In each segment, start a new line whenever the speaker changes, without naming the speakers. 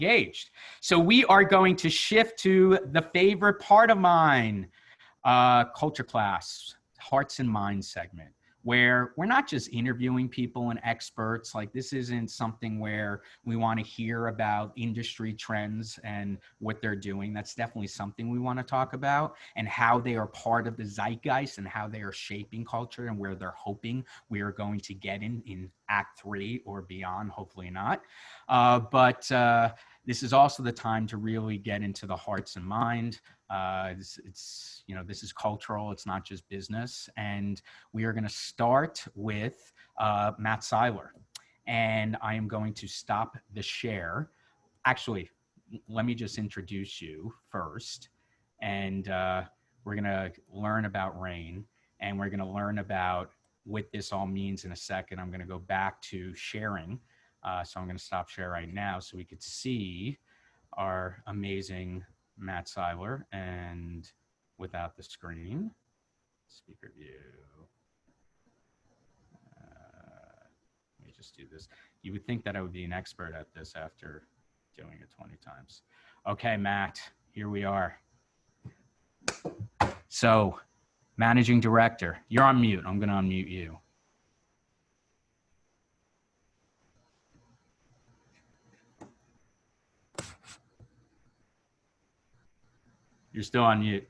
engaged. So we are going to shift to the favorite part of mine, culture class, hearts and minds segment, where we're not just interviewing people and experts. Like, this isn't something where we want to hear about industry trends and what they're doing. That's definitely something we want to talk about, and how they are part of the zeitgeist and how they are shaping culture and where they're hoping we are going to get in Act 3 or beyond, hopefully not. But this is also the time to really get into the hearts and mind. It's this is cultural. It's not just business. And we are going to start with Matt Seiler. And I am going to stop the share. Actually, let me just introduce you first. And we're going to learn about rain. And we're going to learn about what this all means in a second. I'm going to go back to sharing. So I'm going to stop share right now so we could see our amazing Matt Seiler, and without the screen, speaker view. Let me just do this. You would think that I would be an expert at this after doing it 20 times. Okay, Matt, here we are. So, Managing Director, you're on mute. I'm going to unmute you. You're still on mute.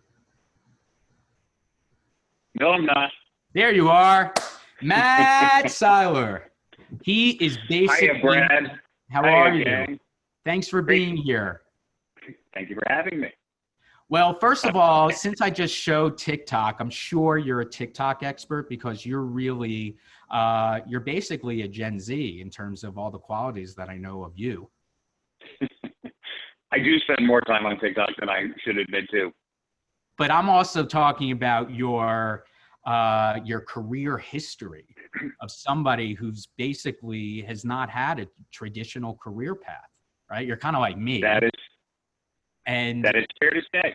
No, I'm not.
There you are. Matt Seiler. He is basically...
Hiya, Brad.
How are you?
Gang.
Thanks for being here.
Thank you for having me.
Well, first of all, since I just showed TikTok, I'm sure you're a TikTok expert, because you're really, you're basically a Gen Z in terms of all the qualities that I know of you.
I do spend more time on TikTok than I should admit to.
But I'm also talking about your career history of somebody who's basically has not had a traditional career path, right? You're kind of like me.
That is fair to say.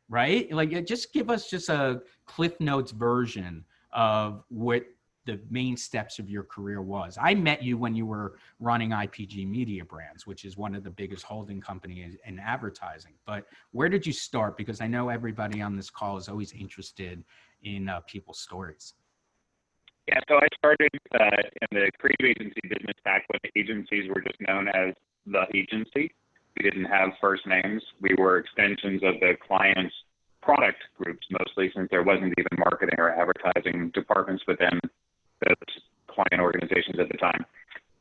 Right? Like, just give us just a Cliff Notes version of what the main steps of your career was. I met you when you were running IPG Media Brands, which is one of the biggest holding companies in advertising. But where did you start? Because I know everybody on this call is always interested in people's stories.
Yeah, so I started in the creative agency business back when agencies were just known as the agency. We didn't have first names. We were extensions of the client's product groups mostly, since there wasn't even marketing or advertising departments within those client organizations at the time.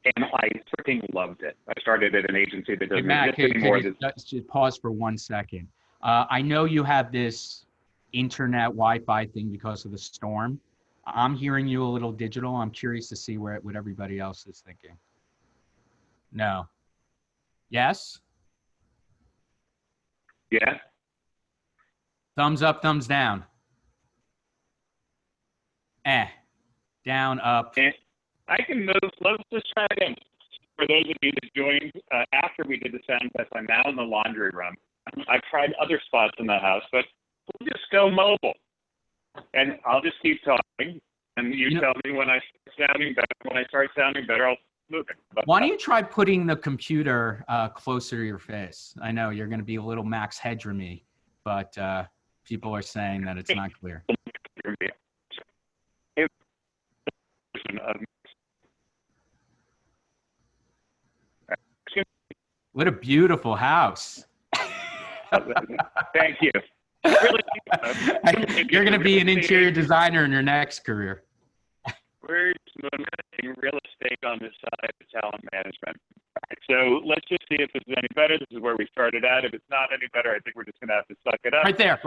And I freaking loved it. I started at an agency that doesn't exist anymore.
Just pause for 1 second. I know you have this internet Wi-Fi thing because of the storm. I'm hearing you a little digital. I'm curious to see what everybody else is thinking. No. Yes?
Yeah.
Thumbs up, thumbs down. Down, up.
I can move. Let's just try again. For those of you that joined after we did the sound test, I'm now in the laundry room. I've tried other spots in the house, but we'll just go mobile. And I'll just keep talking, and you tell me when I start sounding better. When I start sounding better, I'll move it.
Why don't you try putting the computer closer to your face? I know you're going to be a little Max Headroomy, but people are saying that it's not clear. What a beautiful house.
Thank you.
You're going to be an interior designer in your next career.
We're doing real estate on this side of talent management. So let's just see if this is any better. This is where we started at. If it's not any better, I think we're just going to have to suck it up.
Right there.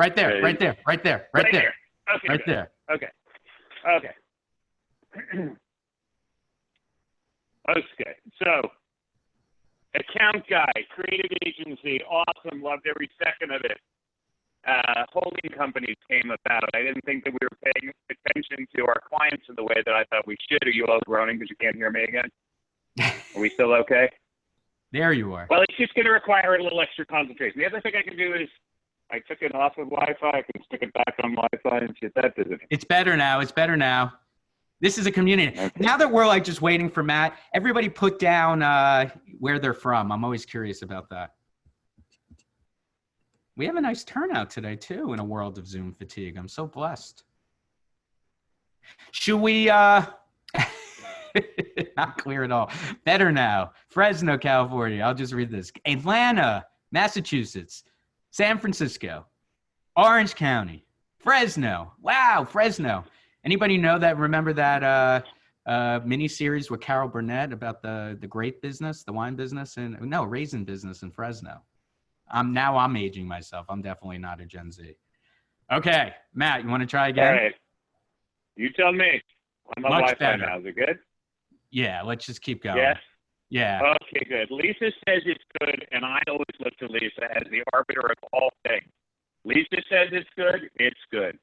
Okay.
Okay. Okay. So, account guy, creative agency, awesome. Loved every second of it. Holding companies came about. I didn't think that we were paying attention to our clients in the way that I thought we should. Are you all groaning because you can't hear me again? Are we still okay?
There you are.
Well, it's just going to require a little extra concentration. The other thing I can do is I took it off of Wi-Fi. I can stick it back on Wi-Fi and shit. That doesn't.
It's better now. This is a community.
Okay.
Now that we're like just waiting for Matt, everybody put down where they're from. I'm always curious about that. We have a nice turnout today too in a world of Zoom fatigue. I'm so blessed. Should we not clear at all. Better now. Fresno, California. I'll just read this. Atlanta, Massachusetts, San Francisco, Orange County, Fresno. Wow, Fresno. Anybody know that? Remember that mini series with Carol Burnett about the grape business, the wine business, and no, raisin business in Fresno? I'm aging myself. I'm definitely not a Gen Z. Okay, Matt, you want to try again?
All right. You tell me. I'm on
Much
Wi-Fi
better.
now. Is it good?
Yeah, let's just keep going.
Yes?
Yeah.
Okay, good. Lisa says it's good, and I always look to Lisa as the arbiter of all things. Lisa says it's good, it's good.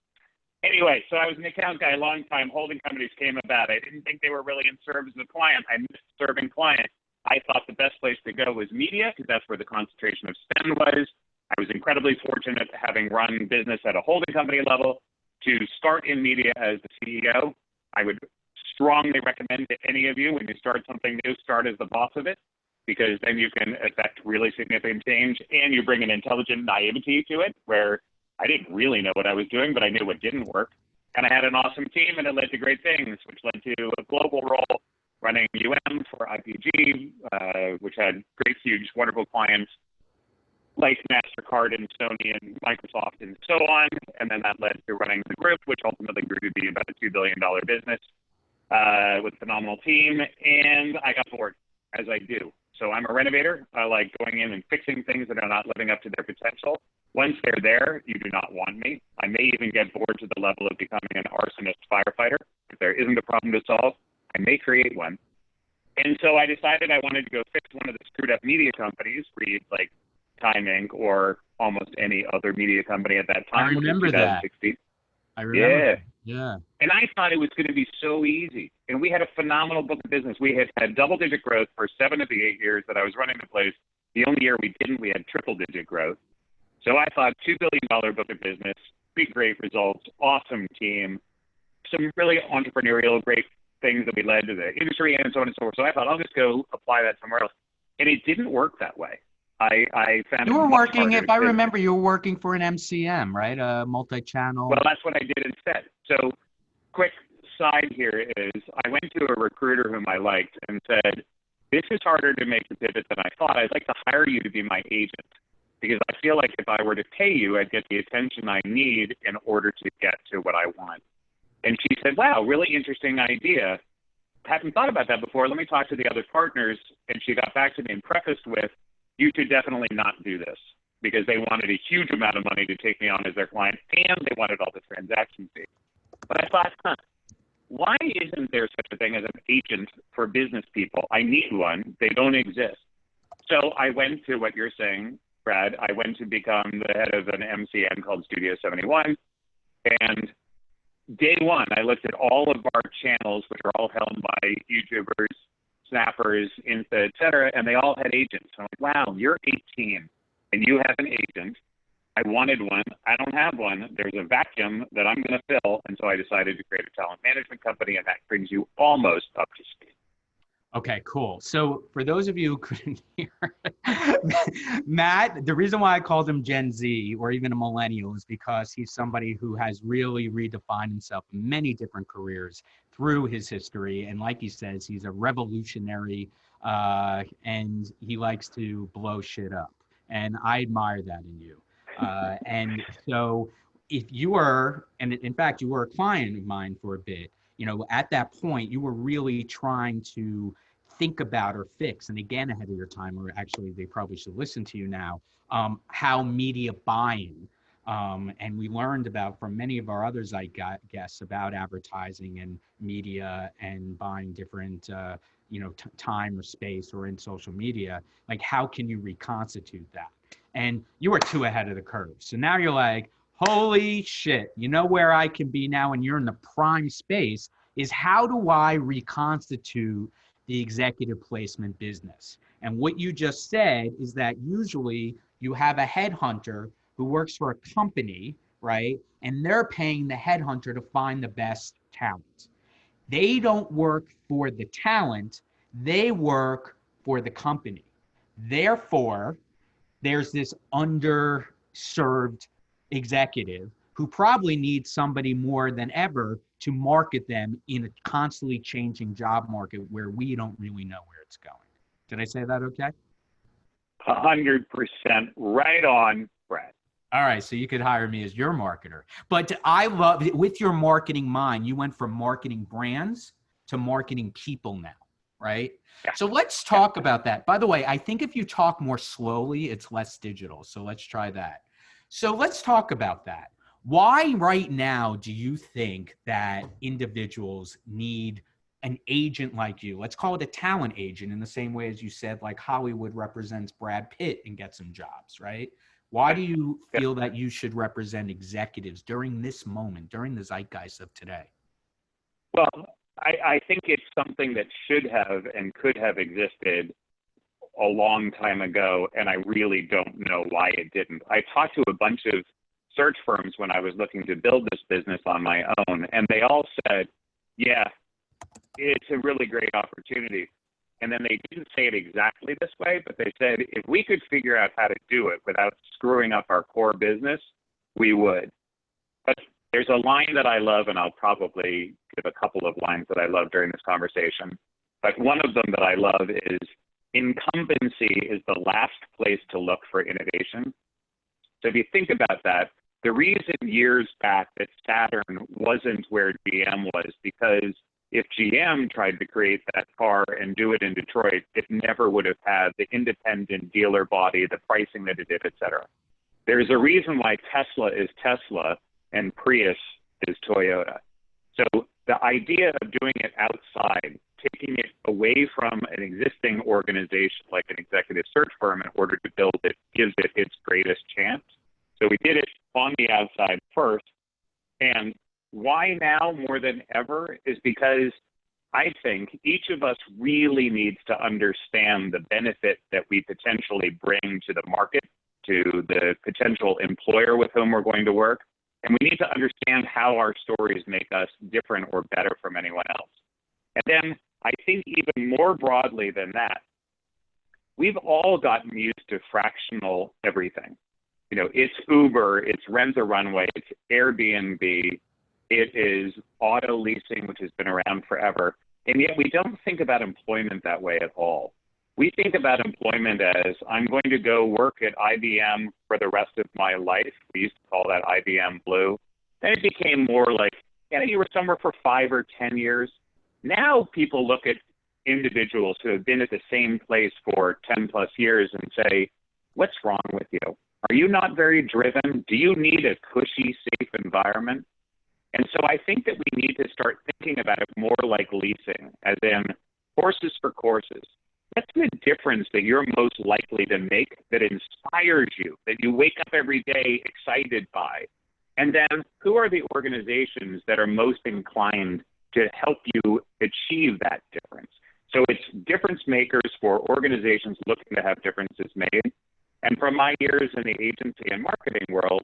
Anyway, so I was an account guy a long time. Holding companies came about. I didn't think they were really in service of the client. I missed serving clients. I thought the best place to go was media because that's where the concentration of spend was. I was incredibly fortunate having run business at a holding company level to start in media as the CEO. I would strongly recommend to any of you when you start something new, start as the boss of it, because then you can affect really significant change and you bring an intelligent naivety to it where I didn't really know what I was doing, but I knew what didn't work. And I had an awesome team and it led to great things, which led to a global role running for IPG, which had great, huge, wonderful clients like MasterCard and Sony and Microsoft and so on. And then that led to running the group, which ultimately grew to be about a $2 billion business with a phenomenal team. And I got bored, as I do. So I'm a renovator. I like going in and fixing things that are not living up to their potential. Once they're there, you do not want me. I may even get bored to the level of becoming an arsonist firefighter. If there isn't a problem to solve, I may create one. And so I decided I wanted to go fix one of the screwed up media companies, read like Time Inc. or almost any other media company at that time.
I remember that. I remember. Yeah.
And I thought it was going to be so easy. And we had a phenomenal book of business. We had had double-digit growth for 7 of the 8 years that I was running the place. The only year we didn't, we had triple-digit growth. So I thought $2 billion book of business, big, great results, awesome team, some really entrepreneurial, great things that we led to the industry and so on and so forth. So I thought I'll just go apply that somewhere else. And it didn't work that way. I found
you were working, if I remember, you were working for an MCM, right? A multi-channel.
Well, that's what I did instead. So quick side here is I went to a recruiter whom I liked and said, this is harder to make the pivot than I thought. I'd like to hire you to be my agent because I feel like if I were to pay you, I'd get the attention I need in order to get to what I want. And she said, wow, really interesting idea. Haven't thought about that before. Let me talk to the other partners. And she got back to me and prefaced with, you should definitely not do this because they wanted a huge amount of money to take me on as their client and they wanted all the transaction fees. But I thought, why isn't there such a thing as an agent for business people? I need one. They don't exist. So I went to what you're saying, Brad. I went to become the head of an MCN called Studio 71. And day one, I looked at all of our channels, which are all held by YouTubers, Snappers, Insta, et cetera, and they all had agents. So I'm like, wow, you're 18 and you have an agent. I wanted one. I don't have one. There's a vacuum that I'm going to fill. And so I decided to create a talent management company, and that brings you almost up to speed.
Okay, cool. So for those of you who couldn't hear, Matt, the reason why I called him Gen Z or even a millennial is because he's somebody who has really redefined himself in many different careers through his history. And like he says, he's a revolutionary and he likes to blow shit up. And I admire that in you. And so if you are, and in fact, you were a client of mine for a bit, you know, at that point, you were really trying to think about or fix, and again, ahead of your time, or actually they probably should listen to you now, how media buying, and we learned about from many of our others, I guess, about advertising and media and buying different, you know, time or space or in social media, like how can you reconstitute that? And you were too ahead of the curve. So now you're like, holy shit, you know where I can be now, and you're in the prime space, is how do I reconstitute the executive placement business? And what you just said is that usually you have a headhunter who works for a company, right? And they're paying the headhunter to find the best talent. They don't work for the talent, they work for the company. Therefore, there's this underserved executive who probably needs somebody more than ever to market them in a constantly changing job market where we don't really know where it's going. Did I say that okay?
100% right on, Brad.
All right, so you could hire me as your marketer. But I love, with your marketing mind, you went from marketing brands to marketing people now, right?
Yeah.
So let's talk about that. By the way, I think if you talk more slowly, it's less digital. So let's try that. So let's talk about that. Why right now do you think that individuals need an agent like you? Let's call it a talent agent in the same way as you said, like Hollywood represents Brad Pitt and gets him jobs, right? Why do you feel that you should represent executives during this moment, during the zeitgeist of today?
Well, I think it's something that should have and could have existed a long time ago, and I really don't know why it didn't. I talked to a bunch of search firms when I was looking to build this business on my own, and they all said, yeah, it's a really great opportunity. And then they didn't say it exactly this way, but they said, if we could figure out how to do it without screwing up our core business, we would. But there's a line that I love, and I'll probably give a couple of lines that I love during this conversation. But one of them that I love is, incumbency is the last place to look for innovation. So if you think about that, the reason years back that Saturn wasn't where GM was, because if GM tried to create that car and do it in Detroit, it never would have had the independent dealer body, the pricing that it did, et cetera. There's a reason why Tesla is Tesla and Prius is Toyota. So the idea of doing it outside, taking it away from an existing organization like an executive search firm in order to build it, gives it its greatest chance. So we did it on the outside first. And why now more than ever is because I think each of us really needs to understand the benefit that we potentially bring to the market, to the potential employer with whom we're going to work. And we need to understand how our stories make us different or better from anyone else. And then I think even more broadly than that, we've all gotten used to fractional everything. You know, it's Uber, it's Rent a Runway, it's Airbnb, it is auto leasing, which has been around forever. And yet we don't think about employment that way at all. We think about employment as, I'm going to go work at IBM for the rest of my life. We used to call that IBM Blue. Then it became more like, you were somewhere for 5 or 10 years. Now people look at individuals who have been at the same place for 10 plus years and say, what's wrong with you? Are you not very driven? Do you need a cushy, safe environment? And so I think that we need to start thinking about it more like leasing, as in horses for courses. What's the difference that you're most likely to make that inspires you, that you wake up every day excited by? And then who are the organizations that are most inclined to help you achieve that difference? So it's difference makers for organizations looking to have differences made. And from my years in the agency and marketing world,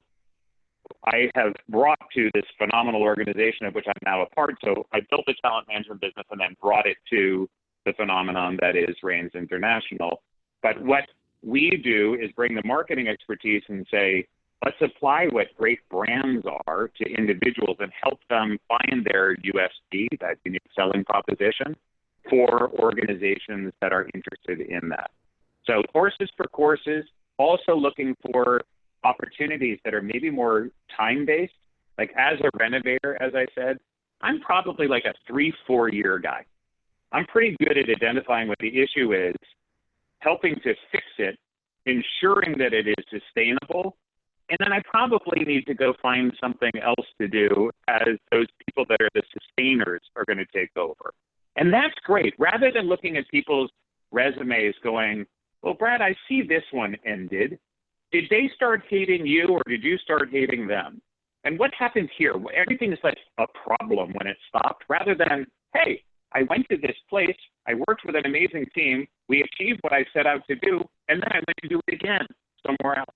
I have brought to this phenomenal organization of which I'm now a part. So I built the talent management business and then brought it to the phenomenon that is Reigns International. But what we do is bring the marketing expertise and say, let's apply what great brands are to individuals and help them find their USP, that unique selling proposition, for organizations that are interested in that. So horses for courses, also looking for opportunities that are maybe more time-based. Like as a renovator, as I said, I'm probably like a 3-4 year guy. I'm pretty good at identifying what the issue is, helping to fix it, ensuring that it is sustainable, and then I probably need to go find something else to do as those people that are the sustainers are going to take over. And that's great. Rather than looking at people's resumes going, well, Brad, I see this one ended. Did they start hating you or did you start hating them? And what happened here? Everything is like a problem when it stopped, rather than, hey, I went to this place, I worked with an amazing team, we achieved what I set out to do, and then I went to do it again somewhere else.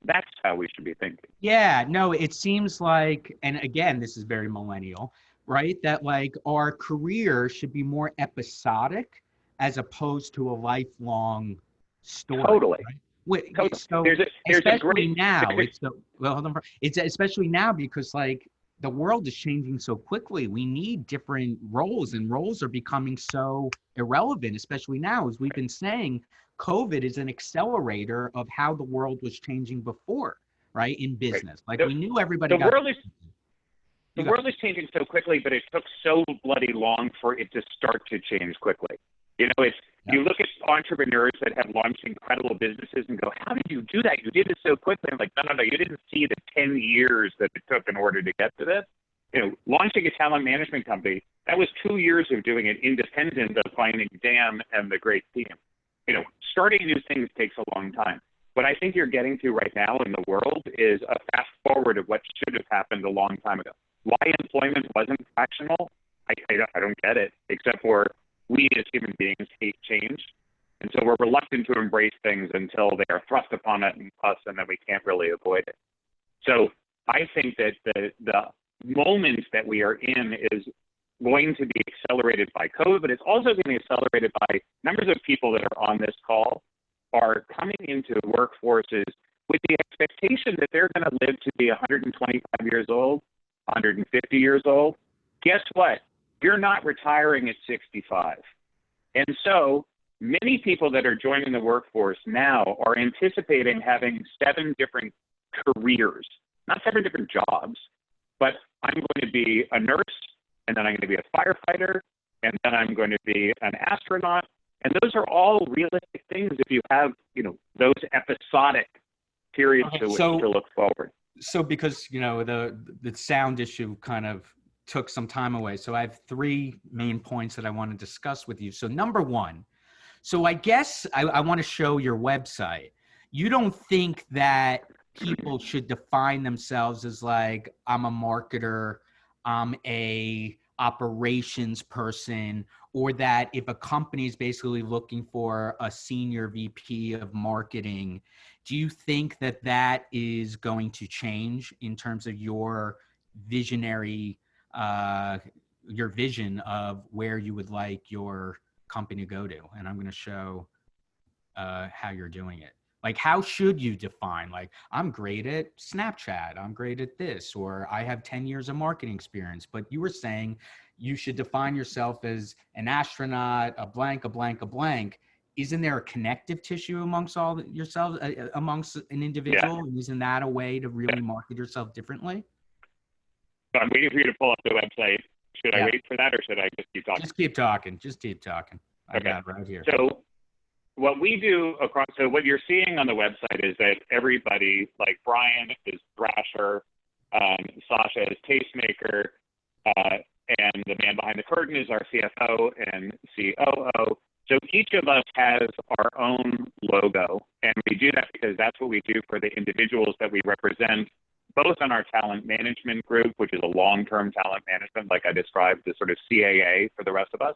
That's how we should be thinking.
Yeah, no, it seems like, and again, this is very millennial, right? That like our career should be more episodic as opposed to a lifelong story,
Totally.
right?
Totally.
So
There's a great,
especially now,
there's,
it's the well, hold on. It's especially now because like the world is changing so quickly. We need different roles, and roles are becoming so irrelevant, especially now, as we've been saying. COVID is an accelerator of how the world was changing before, right? In
right.
business, like
the,
we knew everybody
the
got.
world is the
You got
world is changing so quickly, but it took so bloody long for it to start to change quickly. You know, it's
yeah.
you look at entrepreneurs that have launched incredible businesses and go, "How did you do that? You did it so quickly." I'm like, no, you didn't see the 10 years that it took in order to get to this. You know, launching a talent management company, that was 2 years of doing it independent of finding Dan and the great team. You know, starting new things takes a long time. What I think you're getting to right now in the world is a fast forward of what should have happened a long time ago. Why employment wasn't fractional, I don't get it, except for we as human beings hate change. And so we're reluctant to embrace things until they are thrust upon us, and then we can't really avoid it. So I think that the moment that we are in is going to be accelerated by COVID, but it's also going to be accelerated by numbers of people that are on this call are coming into workforces with the expectation that they're going to live to be 125 years old, 150 years old. Guess what? You're not retiring at 65. And so many people that are joining the workforce now are anticipating having 7 different careers, not 7 different jobs, but I'm going to be a nurse, and then I'm going to be a firefighter, and then I'm going to be an astronaut. And those are all realistic things if you have, you know, those episodic periods to look forward.
So because, you know, the sound issue kind of took some time away. So I have 3 main points that I want to discuss with you. So number 1, so I guess I want to show your website. You don't think that people should define themselves as like, I'm a marketer, I'm a operations person, or that if a company is basically looking for a senior VP of marketing, do you think that that is going to change in terms of your visionary, your vision of where you would like your company to go to? And I'm going to show how you're doing it. Like, how should you define, like, I'm great at Snapchat, I'm great at this, or I have 10 years of marketing experience. But you were saying you should define yourself as an astronaut, a blank, a blank, a blank. Isn't there a connective tissue amongst all yourselves, amongst an individual?
Yeah.
And isn't that a way to really market yourself differently?
So I'm waiting for you to pull up the website. Should I
Yeah.
wait for that, or should I just keep talking?
Just keep talking. Just keep talking. I
Okay.
got it right here.
So what we do across, so what you're seeing on the website is that everybody, like Brian is Thrasher, Sasha is Tastemaker, and the man behind the curtain is our CFO and COO. So each of us has our own logo, and we do that because that's what we do for the individuals that we represent, both on our talent management group, which is a long-term talent management, like I described, the sort of CAA for the rest of us,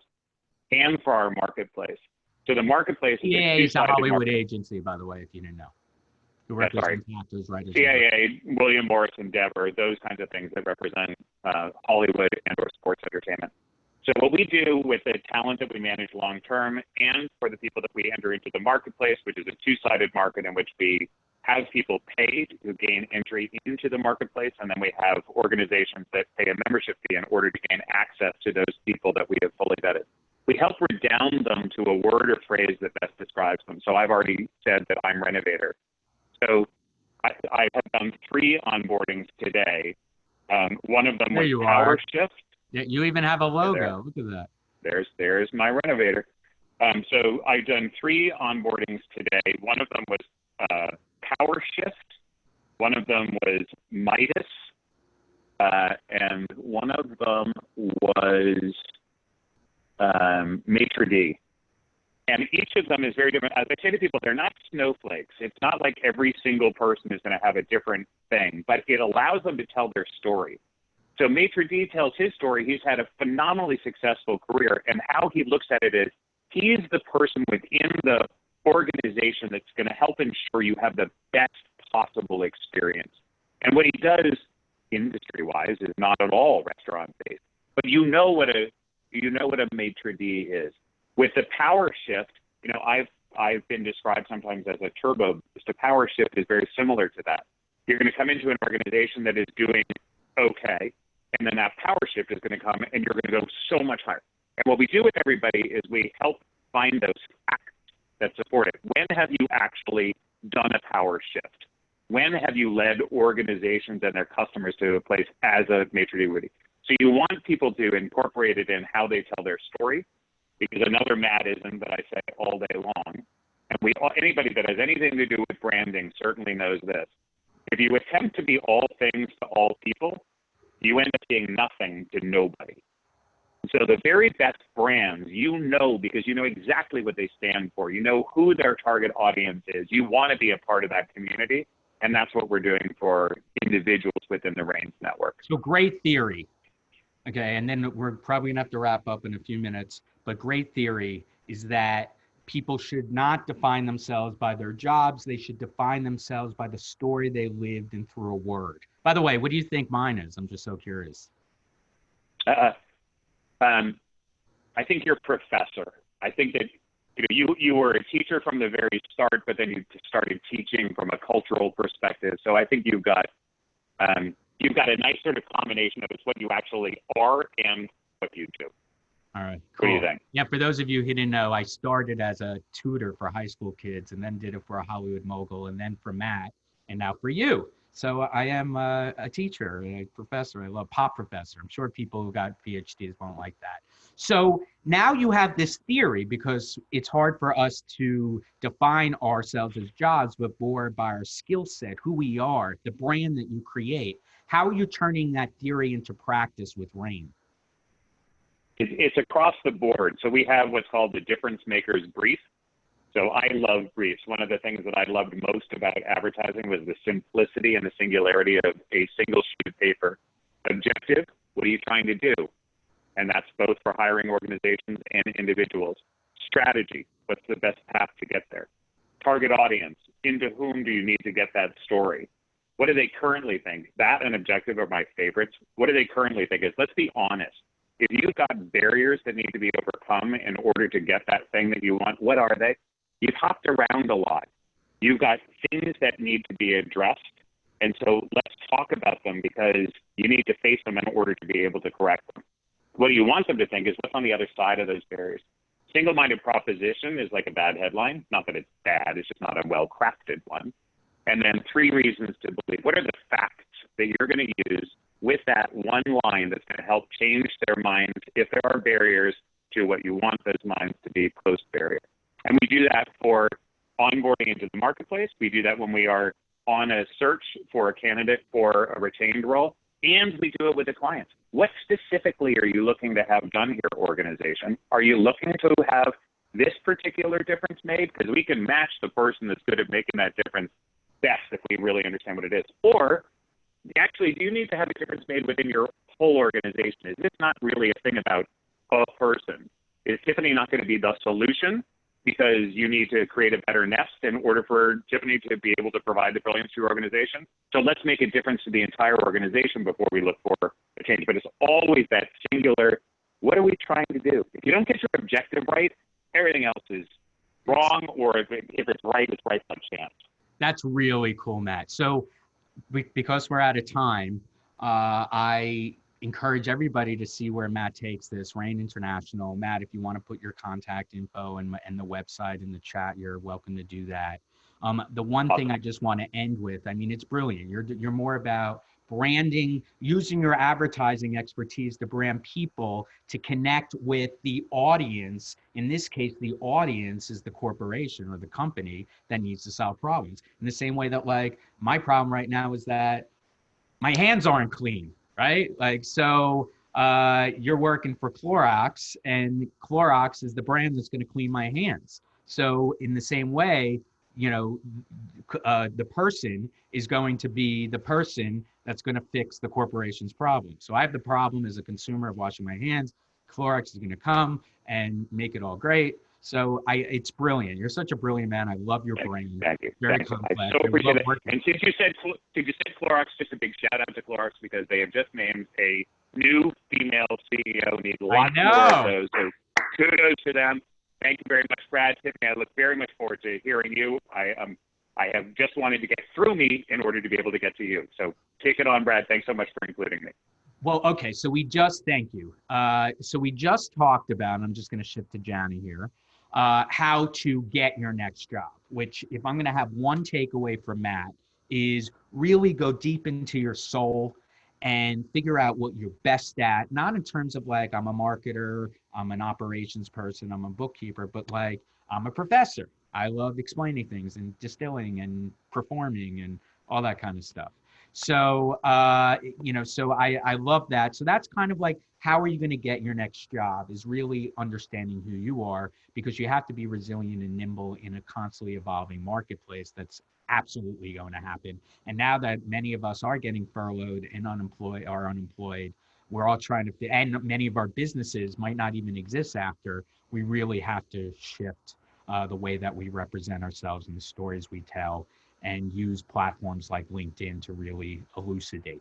and for our marketplace. So the marketplace is
CAA
a
is a
two-sided
Hollywood agency, by the way, if you didn't know. Who represents actors, writers.
CAA, William Morris Endeavor, those kinds of things that represent Hollywood and or sports entertainment. So what we do with the talent that we manage long-term and for the people that we enter into the marketplace, which is a two-sided market in which we have people paid to gain entry into the marketplace, and then we have organizations that pay a membership fee in order to gain access to those people that we have fully vetted. We help redound them to a word or phrase that best describes them. So I've already said that I'm Renovator. So I have done 3 onboardings today. One of them was Power Shift.
Yeah, you even have a logo. Look at that.
There's my Renovator. So I've done 3 onboardings today. One of them was Power Shift. One of them was Midas. And one of them was Maitre D. And each of them is very different. As I say to people, they're not snowflakes. It's not like every single person is going to have a different thing, but it allows them to tell their story. So Maitre D tells his story. He's had a phenomenally successful career, and how he looks at it is he's the person within the organization that's going to help ensure you have the best possible experience. And what he does industry-wise is not at all restaurant-based. but you know what a maitre d is. With the power shift, I've been described sometimes as a turbo boost. A power shift is very similar to that. You're going to come into an organization that is doing okay, and then that power shift is going to come, and you're going to go so much higher. And what we do with everybody is we help find those facts that support it. When have you actually done a power shift? When have you led organizations and their customers to a place as a maitre d' would? So you want people to incorporate it in how they tell their story, because another madism that I say all day long, and anybody that has anything to do with branding certainly knows this. If you attempt to be all things to all people, you end up being nothing to nobody. So the very best brands, because you know exactly what they stand for. You know who their target audience is. You want to be a part of that community, and that's what we're doing for individuals within the Reigns network.
So great theory. Okay, and then we're probably going to have to wrap up in a few minutes, but great theory is that people should not define themselves by their jobs. They should define themselves by the story they lived and through a word. By the way, what do you think mine is? I'm just so curious.
I think you're professor. I think that you were a teacher from the very start, but then you started teaching from a cultural perspective. So I think you've got a nice sort of combination of it's what you actually are and what you do.
All right.
Cool. What do you think?
Yeah, for those of you who didn't know, I started as a tutor for high school kids and then did it for a Hollywood mogul and then for Matt and now for you. So I am a teacher, a professor. I love pop professor. I'm sure people who got PhDs won't like that. So now you have this theory, because it's hard for us to define ourselves as jobs, but more by our skill set, who we are, the brand that you create. How are you turning that theory into practice with Reign?
It's across the board. So we have what's called the Difference Makers Brief. So I love briefs. One of the things that I loved most about advertising was the simplicity and the singularity of a single sheet of paper. Objective, what are you trying to do? And that's both for hiring organizations and individuals. Strategy, what's the best path to get there? Target audience, into whom do you need to get that story? What do they currently think? That and objective are my favorites. What do they currently think? Let's be honest. If you've got barriers that need to be overcome in order to get that thing that you want, what are they? You've hopped around a lot. You've got things that need to be addressed. And so let's talk about them, because you need to face them in order to be able to correct them. What you want them to think is what's on the other side of those barriers. Single-minded proposition is like a bad headline. Not that it's bad, it's just not a well-crafted one. And then 3 reasons to believe. What are the facts that you're going to use with that one line that's going to help change their minds if there are barriers to what you want those minds to be post-barrier? And we do that for onboarding into the marketplace. We do that when we are on a search for a candidate for a retained role, and we do it with the clients. What specifically are you looking to have done here, organization? Are you looking to have this particular difference made? Because we can match the person that's good at making that difference best if we really understand what it is. Or actually, do you need to have a difference made within your whole organization? Is this not really a thing about a person? Is Tiffany not going to be the solution because you need to create a better nest in order for Tiffany to be able to provide the brilliance to your organization? So let's make a difference to the entire organization before we look for a change. But it's always that singular, what are we trying to do? If you don't get your objective right, everything else is wrong, or if it's right, it's right by chance.
That's really cool, Matt. So because we're out of time, I encourage everybody to see where Matt takes this, Reign International. Matt, if you want to put your contact info and the website in the chat, you're welcome to do that. The one thing I just want to end with, I mean, it's brilliant. You're more about branding, using your advertising expertise to brand people to connect with the audience. In this case, the audience is the corporation or the company that needs to solve problems. In the same way that, like, my problem right now is that my hands aren't clean, right? Like, so you're working for Clorox, and Clorox is the brand that's going to clean my hands. So in the same way, you know, the person is going to be the person that's going to fix the corporation's problem. So I have the problem as a consumer of washing my hands. Clorox is going to come and make it all great. So it's brilliant. You're such a brilliant man. I love your brain.
Thank you.
Very
Thanks.
complex.
I so appreciate it. And since you said Clorox, just a big shout out to Clorox, because they have just named a new female CEO need
I
lots more
know.
of those. So kudos to them. Thank you very much, Brad. Tiffany, I look very much forward to hearing you. I have just wanted to get through me in order to be able to get to you. So take it on, Brad. Thanks so much for including me.
Well, okay, so thank you. So we just talked about, and I'm just going to shift to Jana here, how to get your next job, which if I'm going to have one takeaway from Matt is really go deep into your soul and figure out what you're best at, not in terms of like, I'm a marketer, I'm an operations person, I'm a bookkeeper, but like, I'm a professor. I love explaining things and distilling and performing and all that kind of stuff. So, so I love that. So that's kind of like, how are you going to get your next job is really understanding who you are, because you have to be resilient and nimble in a constantly evolving marketplace. That's absolutely going to happen. And now that many of us are getting furloughed and unemployed, we're all trying to, and many of our businesses might not even exist after, we really have to shift the way that we represent ourselves and the stories we tell, and use platforms like LinkedIn to really elucidate